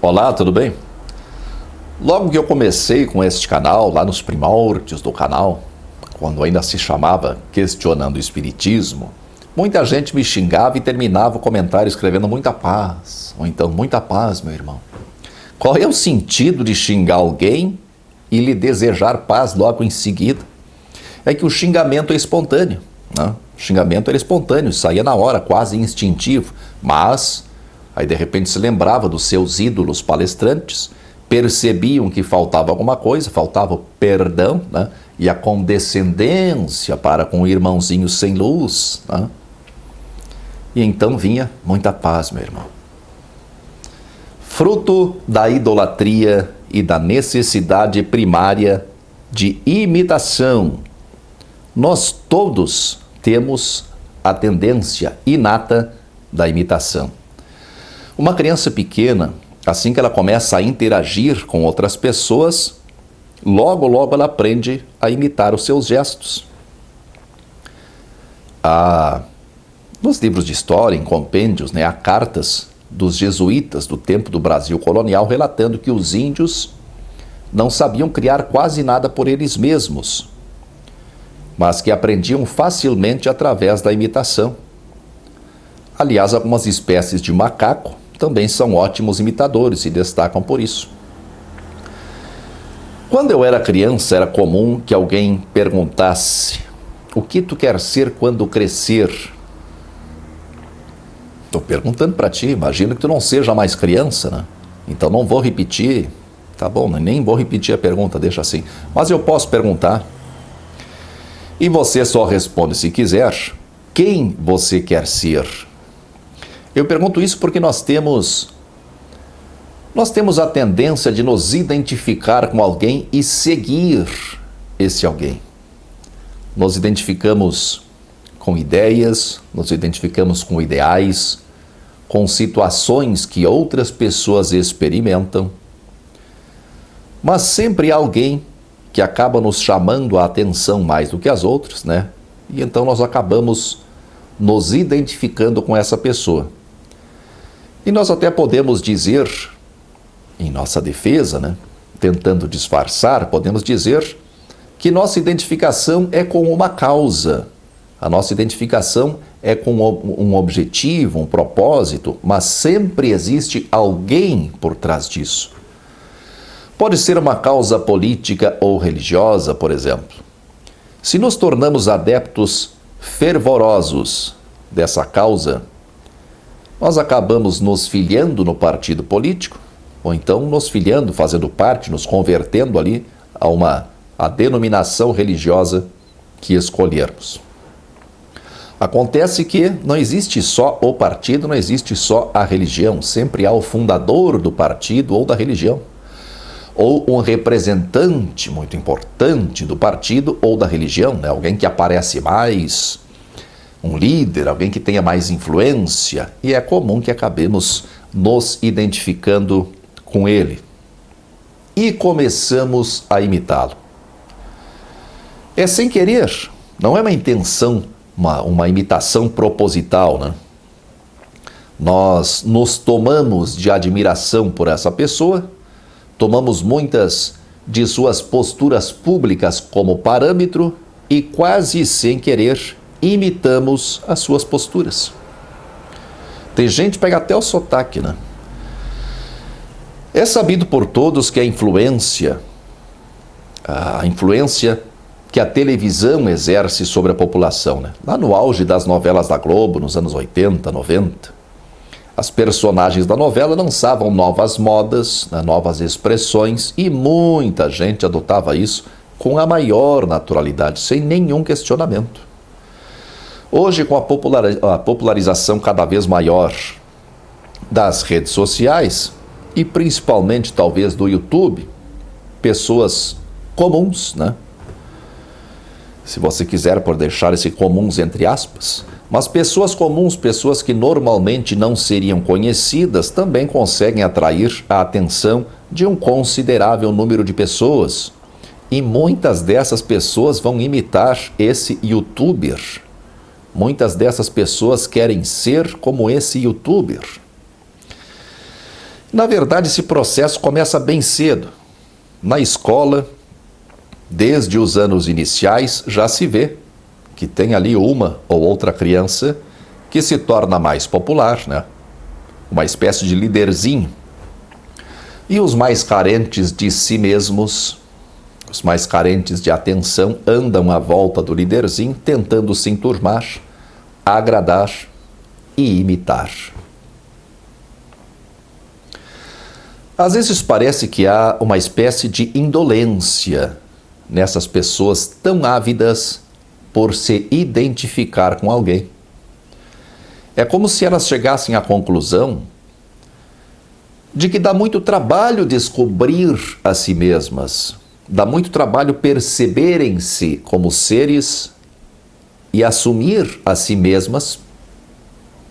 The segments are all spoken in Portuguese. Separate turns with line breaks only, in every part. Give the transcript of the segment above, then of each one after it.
Olá, tudo bem? Logo que eu comecei com este canal, lá nos primórdios do canal, quando ainda se chamava Questionando o Espiritismo, muita gente me xingava e terminava o comentário escrevendo muita paz, ou então muita paz, meu irmão. Qual é o sentido de xingar alguém e lhe desejar paz logo em seguida? É que o xingamento é espontâneo, né? O xingamento era espontâneo, saía na hora, quase instintivo, mas aí de repente se lembrava dos seus ídolos palestrantes, percebiam que faltava alguma coisa, faltava o perdão, né? E a condescendência para com o irmãozinho sem luz, né? E então vinha muita paz, meu irmão. Fruto da idolatria e da necessidade primária de imitação, nós todos temos a tendência inata da imitação. Uma criança pequena, assim que ela começa a interagir com outras pessoas, logo ela aprende a imitar os seus gestos. Nos livros de história, em compêndios, há cartas dos jesuítas do tempo do Brasil colonial relatando que os índios não sabiam criar quase nada por eles mesmos, mas que aprendiam facilmente através da imitação. Aliás, algumas espécies de macaco também são ótimos imitadores e destacam por isso. Quando eu era criança, era comum que alguém perguntasse: o que tu quer ser quando crescer? Estou perguntando para ti, imagino que tu não seja mais criança, né? Então não vou repetir, tá bom, nem vou repetir a pergunta, deixa assim. Mas eu posso perguntar. E você só responde se quiser, quem você quer ser? Eu pergunto isso porque nós temos a tendência de nos identificar com alguém e seguir esse alguém. Nos identificamos com ideias, nos identificamos com ideais, com situações que outras pessoas experimentam, mas sempre há alguém que acaba nos chamando a atenção mais do que as outras, né? E então nós acabamos nos identificando com essa pessoa. E nós até podemos dizer, em nossa defesa, né, tentando disfarçar, podemos dizer que nossa identificação é com uma causa. A nossa identificação é com um objetivo, um propósito, mas sempre existe alguém por trás disso. Pode ser uma causa política ou religiosa, por exemplo. Se nos tornamos adeptos fervorosos dessa causa, nós acabamos nos filiando no partido político, ou então nos filiando, fazendo parte, nos convertendo ali a denominação religiosa que escolhermos. Acontece que não existe só o partido, não existe só a religião, sempre há o fundador do partido ou da religião, ou um representante muito importante do partido ou da religião, né? Alguém que aparece mais, um líder, alguém que tenha mais influência, e é comum que acabemos nos identificando com ele e começamos a imitá-lo. É sem querer, não é uma intenção, uma imitação proposital, né? Nós nos tomamos de admiração por essa pessoa, tomamos muitas de suas posturas públicas como parâmetro e quase sem querer imitamos as suas posturas. Tem gente que pega até o sotaque, né? É sabido por todos que a influência que a televisão exerce sobre a população, né? Lá no auge das novelas da Globo, nos anos 80, 90, as personagens da novela lançavam novas modas, né, novas expressões, e muita gente adotava isso com a maior naturalidade, sem nenhum questionamento. Hoje, com a popularização cada vez maior das redes sociais, e principalmente talvez do YouTube, pessoas comuns, né? Se você quiser por deixar esse comuns entre aspas, mas pessoas comuns, pessoas que normalmente não seriam conhecidas, também conseguem atrair a atenção de um considerável número de pessoas. E muitas dessas pessoas vão imitar esse youtuber. Muitas dessas pessoas querem ser como esse youtuber. Na verdade, esse processo começa bem cedo. Na escola, desde os anos iniciais, já se vê que tem ali uma ou outra criança que se torna mais popular, né? Uma espécie de líderzinho. E os mais carentes de si mesmos, os mais carentes de atenção, andam à volta do líderzinho, tentando se enturmar, agradar e imitar. Às vezes parece que há uma espécie de indolência nessas pessoas tão ávidas por se identificar com alguém. É como se elas chegassem à conclusão de que dá muito trabalho descobrir a si mesmas, dá muito trabalho perceberem-se como seres e assumir a si mesmas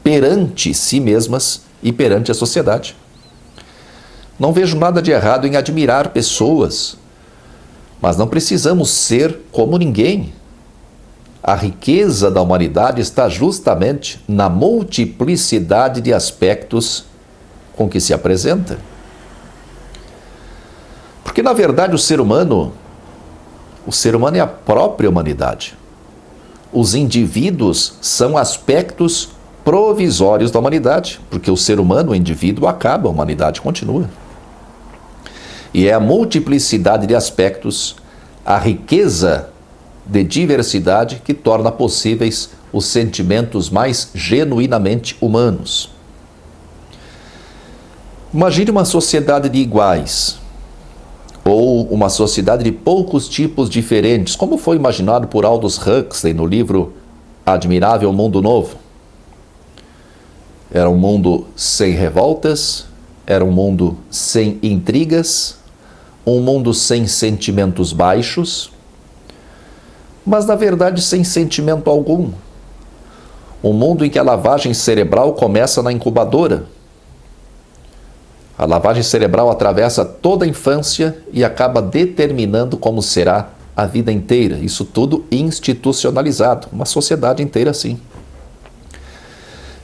perante si mesmas e perante a sociedade. Não vejo nada de errado em admirar pessoas, mas não precisamos ser como ninguém. A riqueza da humanidade está justamente na multiplicidade de aspectos com que se apresenta. Porque, na verdade, o ser humano é a própria humanidade. Os indivíduos são aspectos provisórios da humanidade, porque o ser humano, o indivíduo, acaba, a humanidade continua. E é a multiplicidade de aspectos, a riqueza de diversidade que torna possíveis os sentimentos mais genuinamente humanos. Imagine uma sociedade de iguais, ou uma sociedade de poucos tipos diferentes, como foi imaginado por Aldous Huxley no livro Admirável Mundo Novo. Era um mundo sem revoltas, era um mundo sem intrigas, um mundo sem sentimentos baixos, mas na verdade sem sentimento algum. Um mundo em que a lavagem cerebral começa na incubadora. A lavagem cerebral atravessa toda a infância e acaba determinando como será a vida inteira. Isso tudo institucionalizado, uma sociedade inteira assim.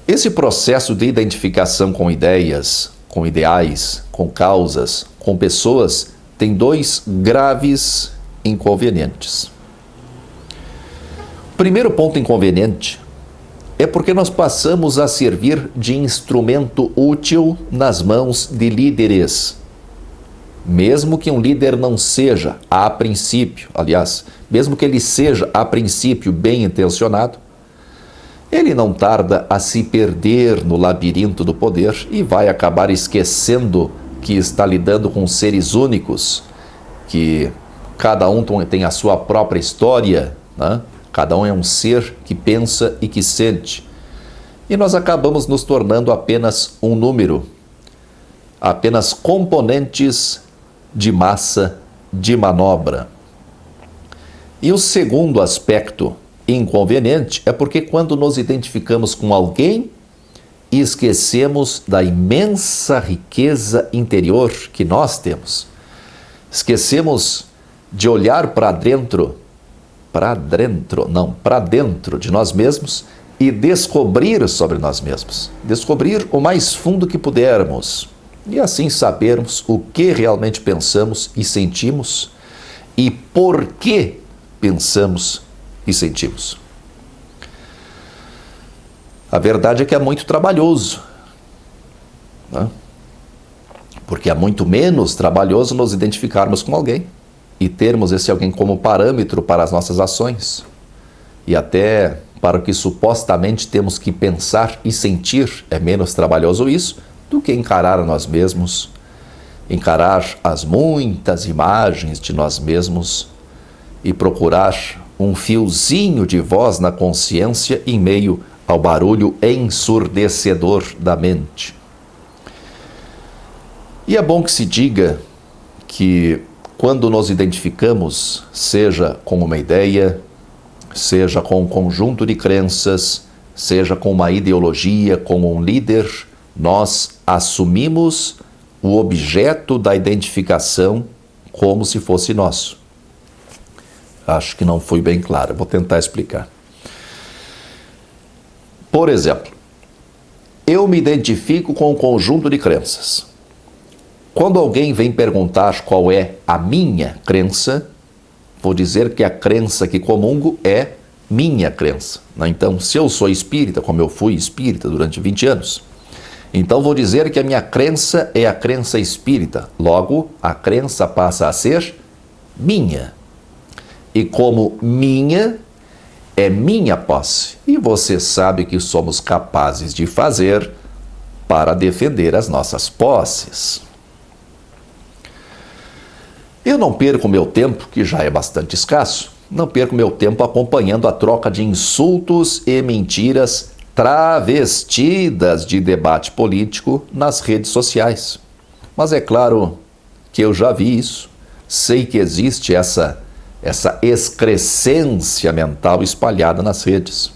Esse processo de identificação com ideias, com ideais, com causas, com pessoas, tem dois graves inconvenientes. O primeiro ponto inconveniente é porque nós passamos a servir de instrumento útil nas mãos de líderes. Mesmo que um líder não seja, a princípio, aliás, mesmo que ele seja, a princípio, bem intencionado, ele não tarda a se perder no labirinto do poder e vai acabar esquecendo que está lidando com seres únicos, que cada um tem a sua própria história, né? Cada um é um ser que pensa e que sente. E nós acabamos nos tornando apenas um número, apenas componentes de massa de manobra. E o segundo aspecto inconveniente é porque quando nos identificamos com alguém, esquecemos da imensa riqueza interior que nós temos. Esquecemos de olhar para dentro de nós mesmos e descobrir sobre nós mesmos. Descobrir o mais fundo que pudermos. E assim sabermos o que realmente pensamos e sentimos e por que pensamos e sentimos. A verdade é que é muito trabalhoso, né? Porque é muito menos trabalhoso nos identificarmos com alguém e termos esse alguém como parâmetro para as nossas ações e até para o que supostamente temos que pensar e sentir. É menos trabalhoso isso do que encarar a nós mesmos, encarar as muitas imagens de nós mesmos e procurar um fiozinho de voz na consciência em meio ao barulho ensurdecedor da mente. E é bom que se diga que quando nos identificamos, seja com uma ideia, seja com um conjunto de crenças, seja com uma ideologia, com um líder, nós assumimos o objeto da identificação como se fosse nosso. Acho que não fui bem claro, vou tentar explicar. Por exemplo, eu me identifico com um conjunto de crenças. Quando alguém vem perguntar qual é a minha crença, vou dizer que a crença que comungo é minha crença. Então, se eu sou espírita, como eu fui espírita durante 20 anos, então vou dizer que a minha crença é a crença espírita. Logo, a crença passa a ser minha. E como minha, é minha posse. E você sabe que somos capazes de fazer para defender as nossas posses. Eu não perco meu tempo, que já é bastante escasso, não perco meu tempo acompanhando a troca de insultos e mentiras travestidas de debate político nas redes sociais. Mas é claro que eu já vi isso, sei que existe essa excrescência mental espalhada nas redes.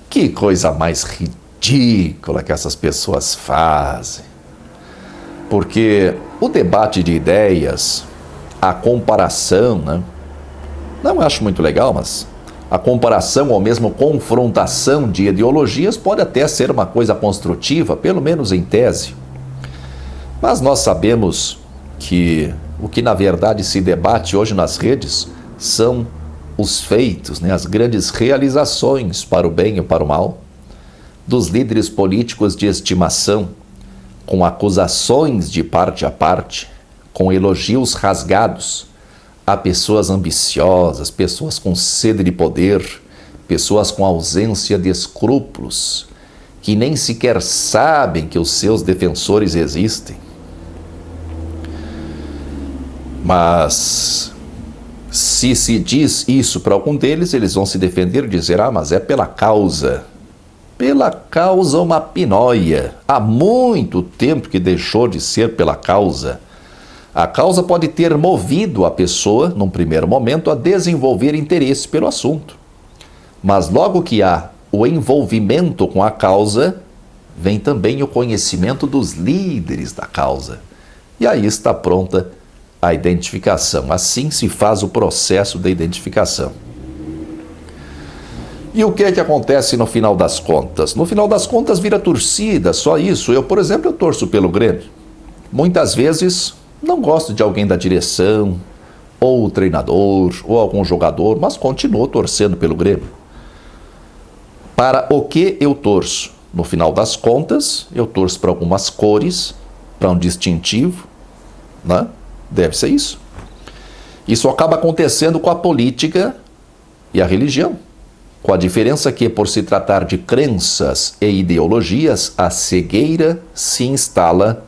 Que coisa mais ridícula que essas pessoas fazem. Porque o debate de ideias, a comparação, né? Não acho muito legal, mas a comparação ou mesmo confrontação de ideologias pode até ser uma coisa construtiva, pelo menos em tese. Mas nós sabemos que o que na verdade se debate hoje nas redes são os feitos, né, as grandes realizações para o bem e para o mal dos líderes políticos de estimação, com acusações de parte a parte, com elogios rasgados a pessoas ambiciosas, pessoas com sede de poder, pessoas com ausência de escrúpulos, que nem sequer sabem que os seus defensores existem. Mas se diz isso para algum deles, eles vão se defender e dizer: mas é pela causa. Pela causa uma pinóia. Há muito tempo que deixou de ser pela causa. A causa pode ter movido a pessoa, num primeiro momento, a desenvolver interesse pelo assunto. Mas logo que há o envolvimento com a causa, vem também o conhecimento dos líderes da causa. E aí está pronta a identificação. Assim se faz o processo da identificação. E o que é que acontece no final das contas? No final das contas vira torcida, só isso. Eu, por exemplo, eu torço pelo Grêmio. Muitas vezes não gosto de alguém da direção, ou o treinador, ou algum jogador, mas continuo torcendo pelo Grêmio. Para o que eu torço? No final das contas, eu torço para algumas cores, para um distintivo, né? Deve ser isso. Isso acaba acontecendo com a política e a religião, com a diferença que, por se tratar de crenças e ideologias, a cegueira se instala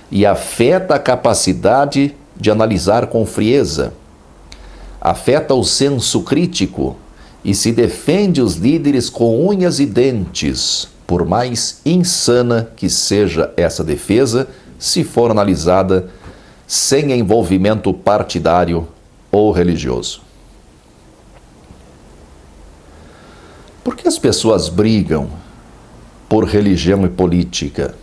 e afeta a capacidade de analisar com frieza, afeta o senso crítico e se defende os líderes com unhas e dentes, por mais insana que seja essa defesa, se for analisada sem envolvimento partidário ou religioso. Por que as pessoas brigam por religião e política?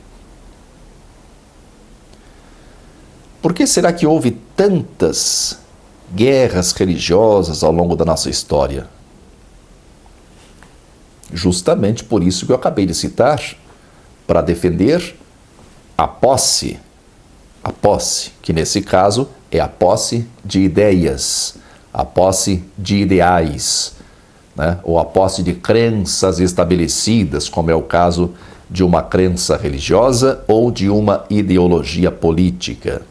Por que será que houve tantas guerras religiosas ao longo da nossa história? Justamente por isso que eu acabei de citar, para defender a posse, que nesse caso é a posse de ideias, a posse de ideais, né? Ou a posse de crenças estabelecidas, como é o caso de uma crença religiosa ou de uma ideologia política.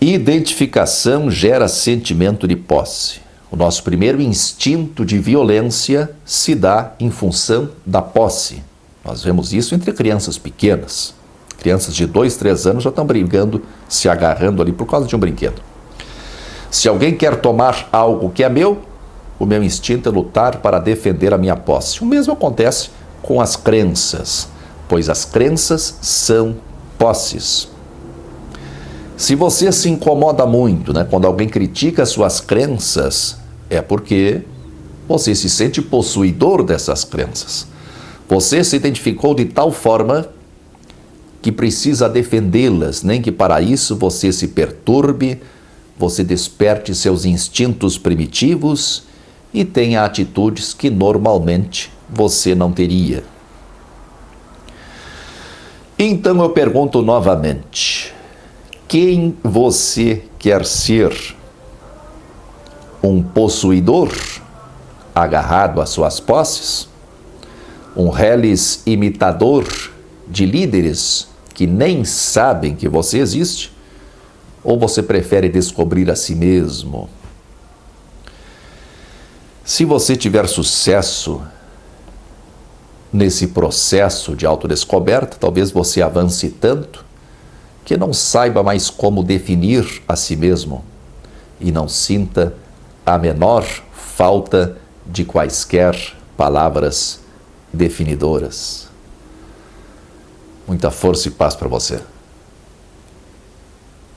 Identificação gera sentimento de posse. O nosso primeiro instinto de violência se dá em função da posse. Nós vemos isso entre crianças pequenas. Crianças de 2, 3 anos já estão brigando, se agarrando ali por causa de um brinquedo. Se alguém quer tomar algo que é meu, o meu instinto é lutar para defender a minha posse. O mesmo acontece com as crenças, pois as crenças são posses. Se você se incomoda muito, né, quando alguém critica suas crenças, é porque você se sente possuidor dessas crenças. Você se identificou de tal forma que precisa defendê-las, nem que para isso você se perturbe, você desperte seus instintos primitivos e tenha atitudes que normalmente você não teria. Então eu pergunto novamente: quem você quer ser? Um possuidor agarrado às suas posses? Um reles imitador de líderes que nem sabem que você existe? Ou você prefere descobrir a si mesmo? Se você tiver sucesso nesse processo de autodescoberta, talvez você avance tanto que não saiba mais como definir a si mesmo e não sinta a menor falta de quaisquer palavras definidoras. Muita força e paz para você.